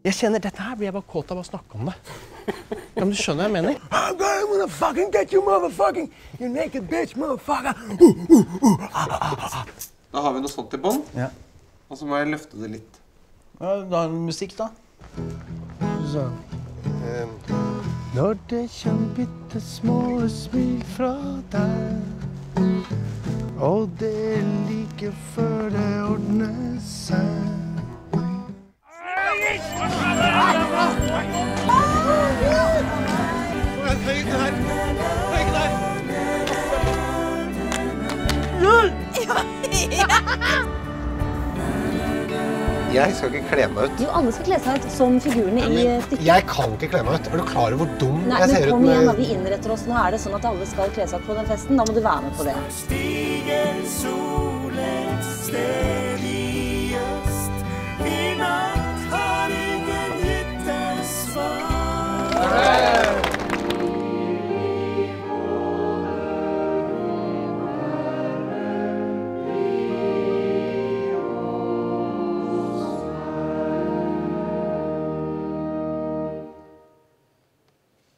Jeg kjenner, dette her blir jeg bare kåt av å snakke om det. Ja, men du skjønner hva jeg mener? I'm gonna fucking get you, motherfucking, you naked bitch, motherfucker. Da har vi noe sånt i bånd. Ja. Og så må jeg løfte det litt. Ja, da er det musikk da. Så. Når det kommer bitte små smil fra deg, og det er like før det ordner seg. Jeg skal ikke kle meg ut. Jo, alle skal kle seg ut som figurene i stykket. Jeg kan ikke kle meg ut. Er du klar over hvor dum jeg ser ut med... Nei, men kom igjen da, vi innretter oss. Nå er det sånn at alle skal kle seg ut på den festen. Da må du være med på det.